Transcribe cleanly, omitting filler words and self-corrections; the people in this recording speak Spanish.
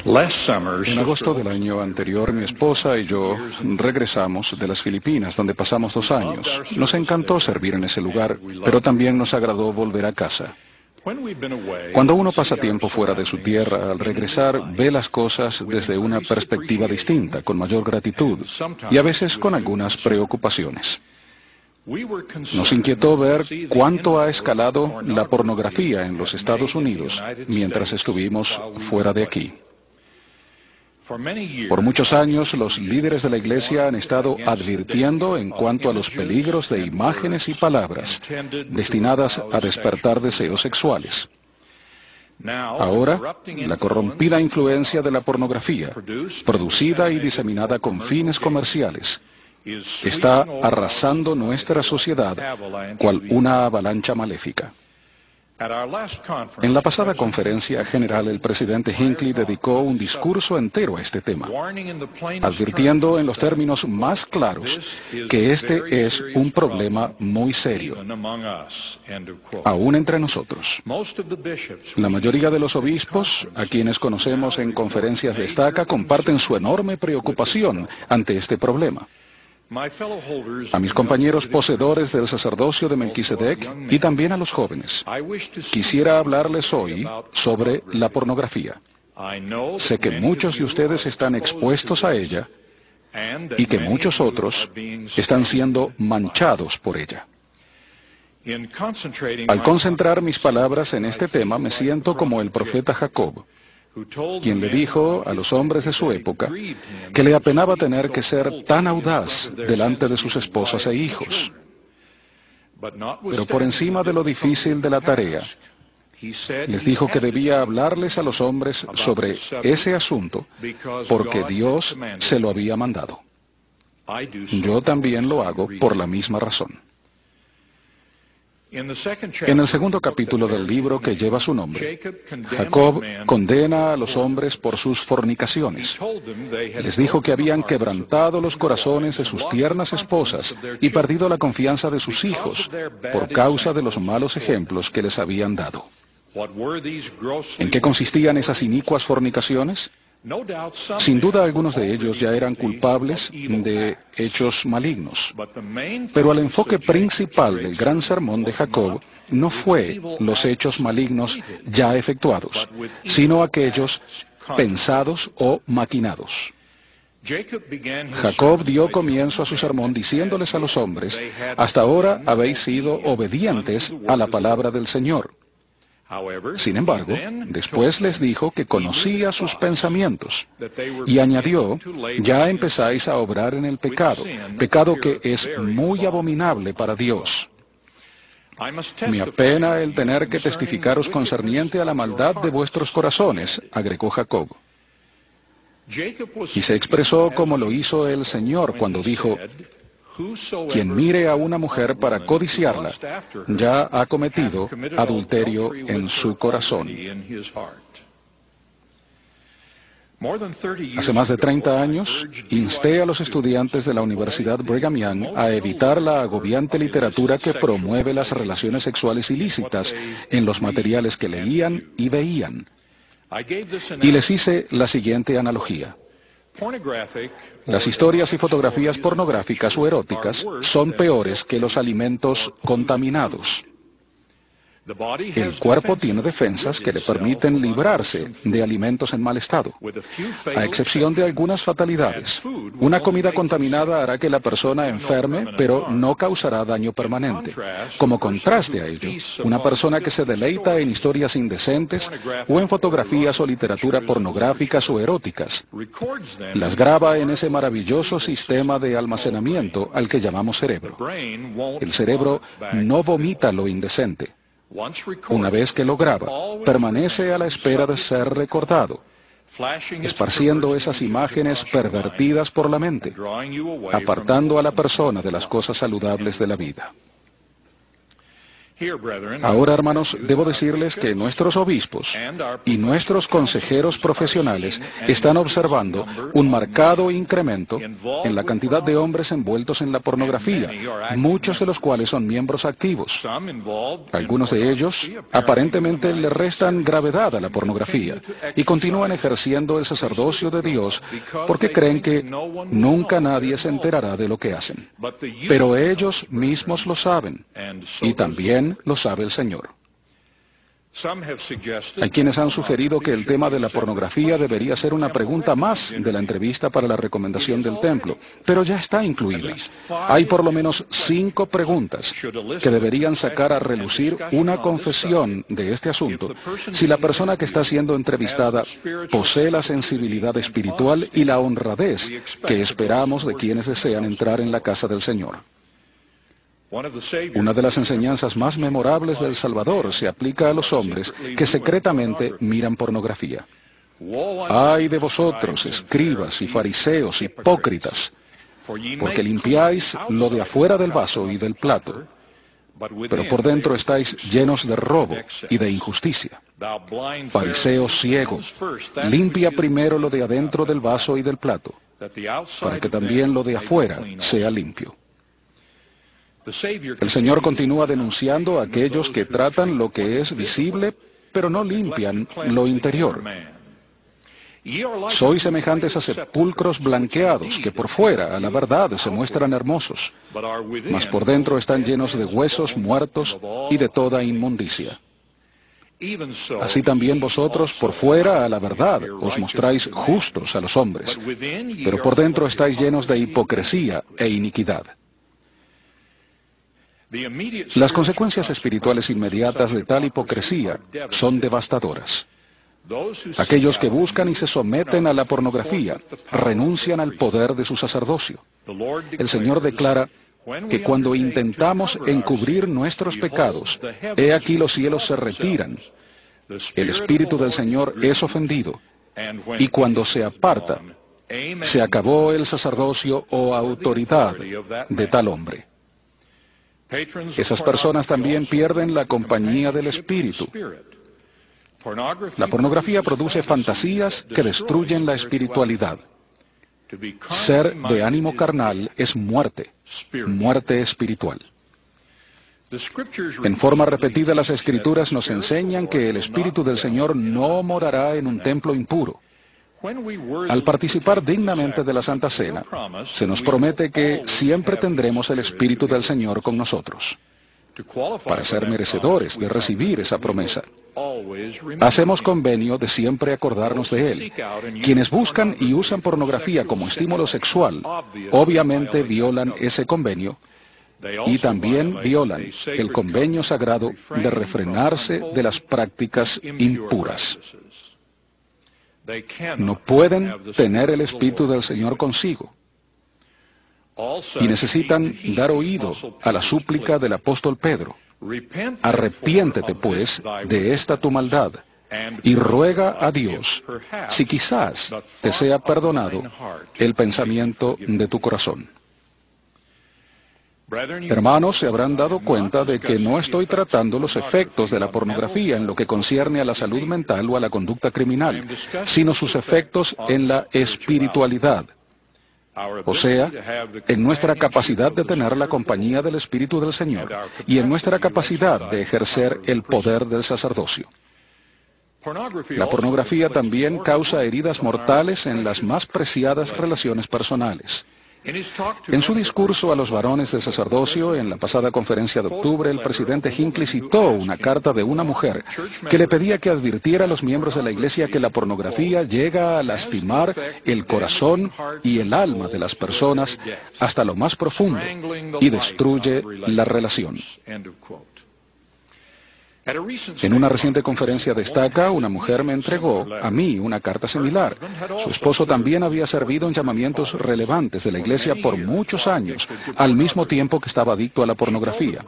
En agosto del año anterior, mi esposa y yo regresamos de las Filipinas, donde pasamos 2 años. Nos encantó servir en ese lugar, pero también nos agradó volver a casa. Cuando uno pasa tiempo fuera de su tierra, al regresar ve las cosas desde una perspectiva distinta, con mayor gratitud y a veces con algunas preocupaciones. Nos inquietó ver cuánto ha escalado la pornografía en los Estados Unidos mientras estuvimos fuera de aquí. Por muchos años, los líderes de la Iglesia han estado advirtiendo en cuanto a los peligros de imágenes y palabras destinadas a despertar deseos sexuales. Ahora, la corrompida influencia de la pornografía, producida y diseminada con fines comerciales, está arrasando nuestra sociedad cual una avalancha maléfica. En la pasada conferencia general, el presidente Hinckley dedicó un discurso entero a este tema, advirtiendo en los términos más claros que este es un problema muy serio, aún entre nosotros. La mayoría de los obispos, a quienes conocemos en conferencias de estaca, comparten su enorme preocupación ante este problema. A mis compañeros poseedores del sacerdocio de Melquisedec y también a los jóvenes, quisiera hablarles hoy sobre la pornografía. Sé que muchos de ustedes están expuestos a ella y que muchos otros están siendo manchados por ella. Al concentrar mis palabras en este tema, me siento como el profeta Jacob, quien le dijo a los hombres de su época que le apenaba tener que ser tan audaz delante de sus esposas e hijos. Pero por encima de lo difícil de la tarea, les dijo que debía hablarles a los hombres sobre ese asunto porque Dios se lo había mandado. Yo también lo hago por la misma razón. En el segundo capítulo del libro que lleva su nombre, Jacob condena a los hombres por sus fornicaciones. Les dijo que habían quebrantado los corazones de sus tiernas esposas y perdido la confianza de sus hijos por causa de los malos ejemplos que les habían dado. ¿En qué consistían esas inicuas fornicaciones? Sin duda algunos de ellos ya eran culpables de hechos malignos, pero el enfoque principal del gran sermón de Jacob no fue los hechos malignos ya efectuados, sino aquellos pensados o maquinados. Jacob dio comienzo a su sermón diciéndoles a los hombres: hasta ahora habéis sido obedientes a la palabra del Señor. Sin embargo, después les dijo que conocía sus pensamientos y añadió: ya empezáis a obrar en el pecado, pecado que es muy abominable para Dios. Me apena el tener que testificaros concerniente a la maldad de vuestros corazones, agregó Jacob. Y se expresó como lo hizo el Señor cuando dijo: quien mire a una mujer para codiciarla, ya ha cometido adulterio en su corazón. Hace más de 30 años, insté a los estudiantes de la Universidad Brigham Young a evitar la agobiante literatura que promueve las relaciones sexuales ilícitas en los materiales que leían y veían. Y les hice la siguiente analogía. Las historias y fotografías pornográficas o eróticas son peores que los alimentos contaminados. El cuerpo tiene defensas que le permiten librarse de alimentos en mal estado, a excepción de algunas fatalidades. Una comida contaminada hará que la persona enferme, pero no causará daño permanente. Como contraste a ello, una persona que se deleita en historias indecentes o en fotografías o literatura pornográficas o eróticas, las graba en ese maravilloso sistema de almacenamiento al que llamamos cerebro. El cerebro no vomita lo indecente. Una vez que lo graba, permanece a la espera de ser recordado, esparciendo esas imágenes pervertidas por la mente, apartando a la persona de las cosas saludables de la vida. Ahora, hermanos, debo decirles que nuestros obispos y nuestros consejeros profesionales están observando un marcado incremento en la cantidad de hombres envueltos en la pornografía, muchos de los cuales son miembros activos. Algunos de ellos aparentemente le restan gravedad a la pornografía y continúan ejerciendo el sacerdocio de Dios porque creen que nunca nadie se enterará de lo que hacen. Pero ellos mismos lo saben, y también lo sabe el Señor. Hay quienes han sugerido que el tema de la pornografía debería ser una pregunta más de la entrevista para la recomendación del templo, pero ya está incluida. Hay por lo menos 5 preguntas que deberían sacar a relucir una confesión de este asunto si la persona que está siendo entrevistada posee la sensibilidad espiritual y la honradez que esperamos de quienes desean entrar en la casa del Señor. Una de las enseñanzas más memorables del Salvador se aplica a los hombres que secretamente miran pornografía. ¡Ay de vosotros, escribas y fariseos hipócritas! Porque limpiáis lo de afuera del vaso y del plato, pero por dentro estáis llenos de robo y de injusticia. Fariseo ciego, limpia primero lo de adentro del vaso y del plato, para que también lo de afuera sea limpio. El Señor continúa denunciando a aquellos que tratan lo que es visible, pero no limpian lo interior. Sois semejantes a sepulcros blanqueados, que por fuera, a la verdad, se muestran hermosos, mas por dentro están llenos de huesos muertos y de toda inmundicia. Así también vosotros, por fuera, a la verdad, os mostráis justos a los hombres, pero por dentro estáis llenos de hipocresía e iniquidad. Las consecuencias espirituales inmediatas de tal hipocresía son devastadoras. Aquellos que buscan y se someten a la pornografía renuncian al poder de su sacerdocio. El Señor declara que cuando intentamos encubrir nuestros pecados, he aquí los cielos se retiran, el Espíritu del Señor es ofendido, y cuando se aparta, se acabó el sacerdocio o autoridad de tal hombre. Esas personas también pierden la compañía del Espíritu. La pornografía produce fantasías que destruyen la espiritualidad. Ser de ánimo carnal es muerte, muerte espiritual. En forma repetida, las Escrituras nos enseñan que el Espíritu del Señor no morará en un templo impuro. Al participar dignamente de la Santa Cena, se nos promete que siempre tendremos el Espíritu del Señor con nosotros. Para ser merecedores de recibir esa promesa, hacemos convenio de siempre acordarnos de Él. Quienes buscan y usan pornografía como estímulo sexual, obviamente violan ese convenio y también violan el convenio sagrado de refrenarse de las prácticas impuras. No pueden tener el Espíritu del Señor consigo. Y necesitan dar oído a la súplica del apóstol Pedro. Arrepiéntete, pues, de esta tu maldad, y ruega a Dios si quizás te sea perdonado el pensamiento de tu corazón. Hermanos, se habrán dado cuenta de que no estoy tratando los efectos de la pornografía en lo que concierne a la salud mental o a la conducta criminal, sino sus efectos en la espiritualidad, o sea, en nuestra capacidad de tener la compañía del Espíritu del Señor y en nuestra capacidad de ejercer el poder del sacerdocio. La pornografía también causa heridas mortales en las más preciadas relaciones personales. En su discurso a los varones del sacerdocio en la pasada conferencia de octubre, el presidente Hinckley citó una carta de una mujer que le pedía que advirtiera a los miembros de la Iglesia que la pornografía llega a lastimar el corazón y el alma de las personas hasta lo más profundo y destruye la relación. En una reciente conferencia destaca, una mujer me entregó a mí una carta similar. Su esposo también había servido en llamamientos relevantes de la Iglesia por muchos años, al mismo tiempo que estaba adicto a la pornografía.